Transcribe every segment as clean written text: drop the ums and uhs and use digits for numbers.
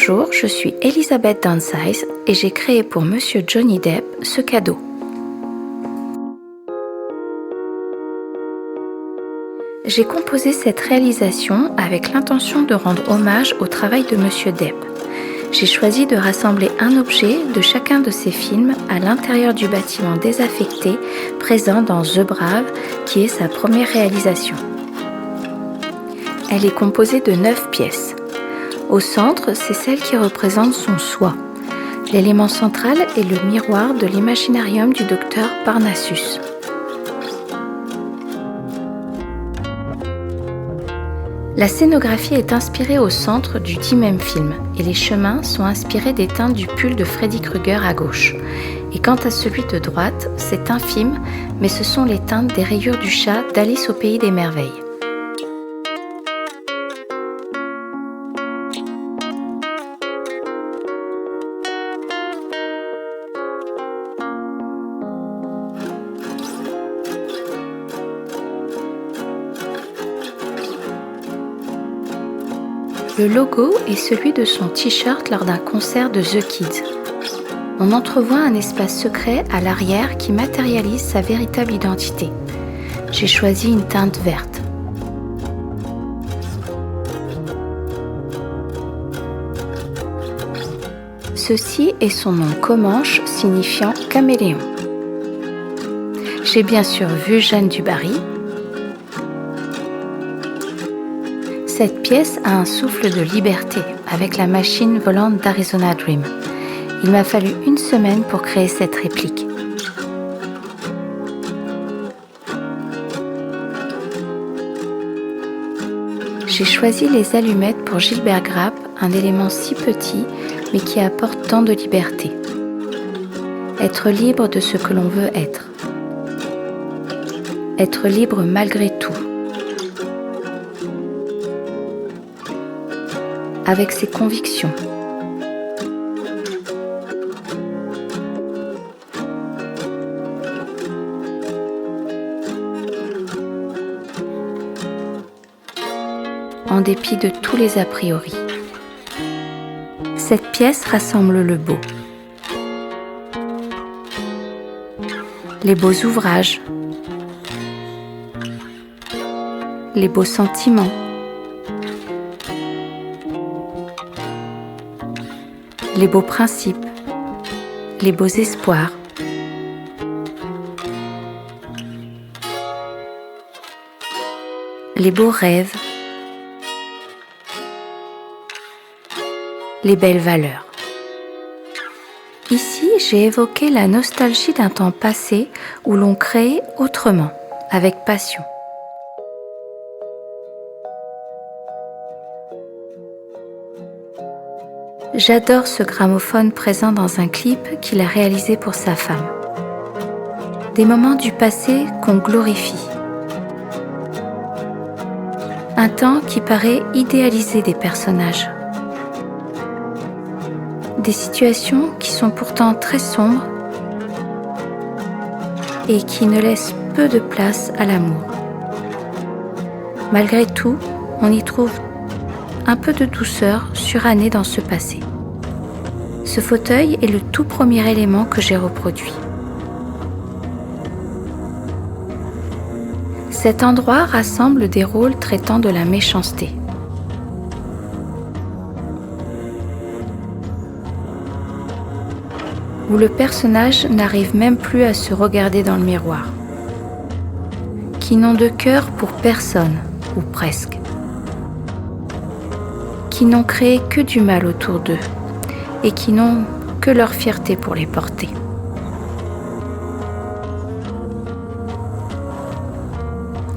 Bonjour, je suis Elisabeth Downsize et j'ai créé pour Monsieur Johnny Depp ce cadeau. J'ai composé cette réalisation avec l'intention de rendre hommage au travail de Monsieur Depp. J'ai choisi de rassembler un objet de chacun de ses films à l'intérieur du bâtiment désaffecté présent dans The Brave, qui est sa première réalisation. Elle est composée de 9 pièces. Au centre, c'est celle qui représente son soi. L'élément central est le miroir de l'imaginarium du docteur Parnassus. La scénographie est inspirée au centre du dit même film et les chemins sont inspirés des teintes du pull de Freddy Krueger à gauche. Et quant à celui de droite, c'est infime, mais ce sont les teintes des rayures du chat d'Alice au pays des merveilles. Le logo est celui de son t-shirt lors d'un concert de The Kids. On entrevoit un espace secret à l'arrière qui matérialise sa véritable identité. J'ai choisi une teinte verte. Ceci est son nom comanche signifiant caméléon. J'ai bien sûr vu Jeanne du Barry. Cette pièce a un souffle de liberté avec la machine volante d'Arizona Dream. Il m'a fallu une semaine pour créer cette réplique. J'ai choisi les allumettes pour Gilbert Grape, un élément si petit mais qui apporte tant de liberté. Être libre de ce que l'on veut être. Être libre malgré tout. Avec ses convictions. En dépit de tous les a priori. Cette pièce rassemble le beau. Les beaux ouvrages. Les beaux sentiments. Les beaux principes, les beaux espoirs. Les beaux rêves, les belles valeurs. Ici, j'ai évoqué la nostalgie d'un temps passé où l'on créait autrement, avec passion. J'adore ce gramophone présent dans un clip qu'il a réalisé pour sa femme. Des moments du passé qu'on glorifie. Un temps qui paraît idéaliser des personnages. Des situations qui sont pourtant très sombres et qui ne laissent peu de place à l'amour. Malgré tout, on y trouve un peu de douceur surannée dans ce passé. Ce fauteuil est le tout premier élément que j'ai reproduit. Cet endroit rassemble des rôles traitant de la méchanceté. Où le personnage n'arrive même plus à se regarder dans le miroir. Qui n'ont de cœur pour personne, ou presque. Qui n'ont créé que du mal autour d'eux et qui n'ont que leur fierté pour les porter.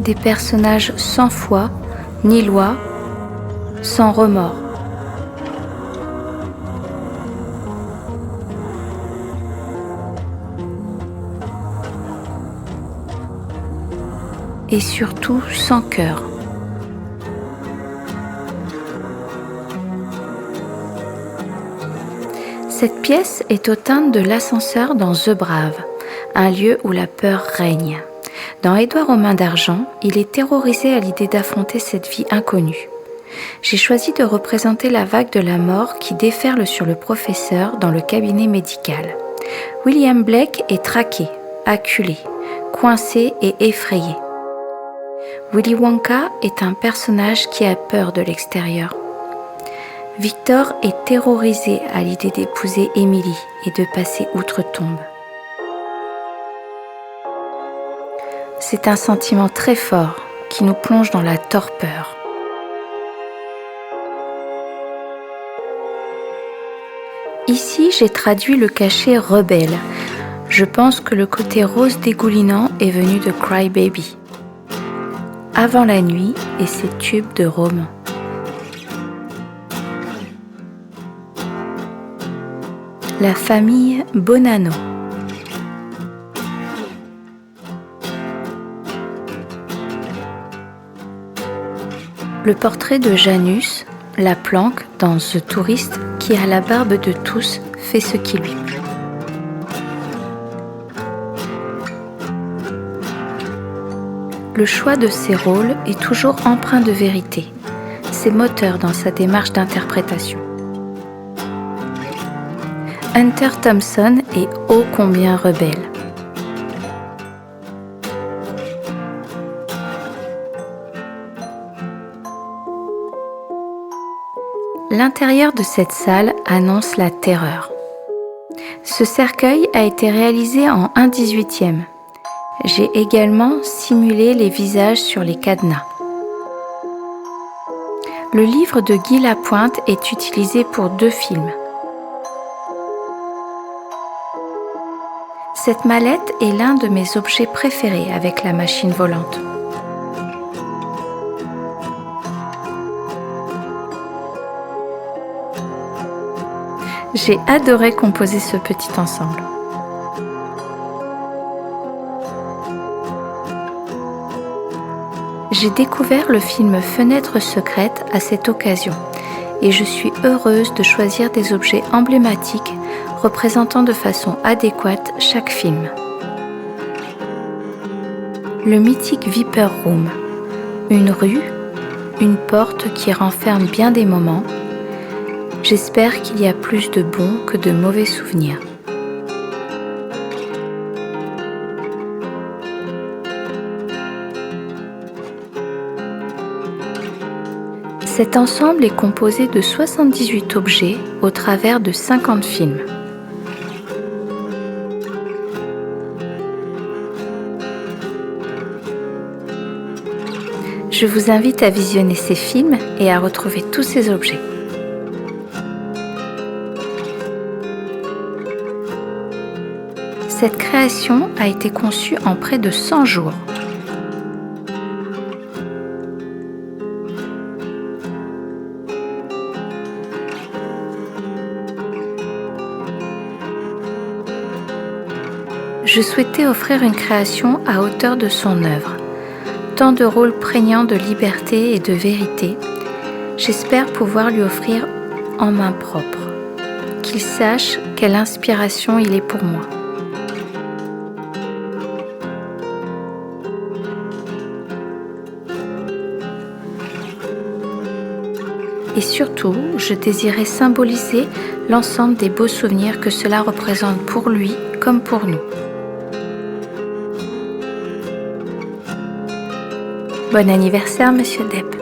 Des personnages sans foi ni loi, sans remords. Et surtout sans cœur. Cette pièce est aux teintes de l'ascenseur dans The Brave, un lieu où la peur règne. Dans Édouard aux mains d'argent, il est terrorisé à l'idée d'affronter cette vie inconnue. J'ai choisi de représenter la vague de la mort qui déferle sur le professeur dans le cabinet médical. William Blake est traqué, acculé, coincé et effrayé. Willy Wonka est un personnage qui a peur de l'extérieur. Victor est terrorisé à l'idée d'épouser Emily et de passer outre-tombe. C'est un sentiment très fort qui nous plonge dans la torpeur. Ici, j'ai traduit le cachet rebelle. Je pense que le côté rose dégoulinant est venu de Cry Baby. Avant la nuit et ses tubes de romans. La famille Bonanno. Le portrait de Janus, la planque dans The Tourist, qui a la barbe de tous, fait ce qui lui plaît. Le choix de ses rôles est toujours empreint de vérité. C'est moteur dans sa démarche d'interprétation. Hunter Thompson est ô combien rebelle. L'intérieur de cette salle annonce la terreur. Ce cercueil a été réalisé en 1/18. J'ai également simulé les visages sur les cadenas. Le livre de Guy Lapointe est utilisé pour 2 films. Cette mallette est l'un de mes objets préférés avec la machine volante. J'ai adoré composer ce petit ensemble. J'ai découvert le film Fenêtre secrète à cette occasion et je suis heureuse de choisir des objets emblématiques représentant de façon adéquate chaque film. Le mythique Viper Room, une rue, une porte qui renferme bien des moments. J'espère qu'il y a plus de bons que de mauvais souvenirs. Cet ensemble est composé de 78 objets au travers de 50 films. Je vous invite à visionner ces films et à retrouver tous ces objets. Cette création a été conçue en près de 100 jours. Je souhaitais offrir une création à hauteur de son œuvre. Tant de rôles prégnants de liberté et de vérité, j'espère pouvoir lui offrir en main propre, qu'il sache quelle inspiration il est pour moi. Et surtout, je désirais symboliser l'ensemble des beaux souvenirs que cela représente pour lui comme pour nous. Bon anniversaire, Monsieur Depp.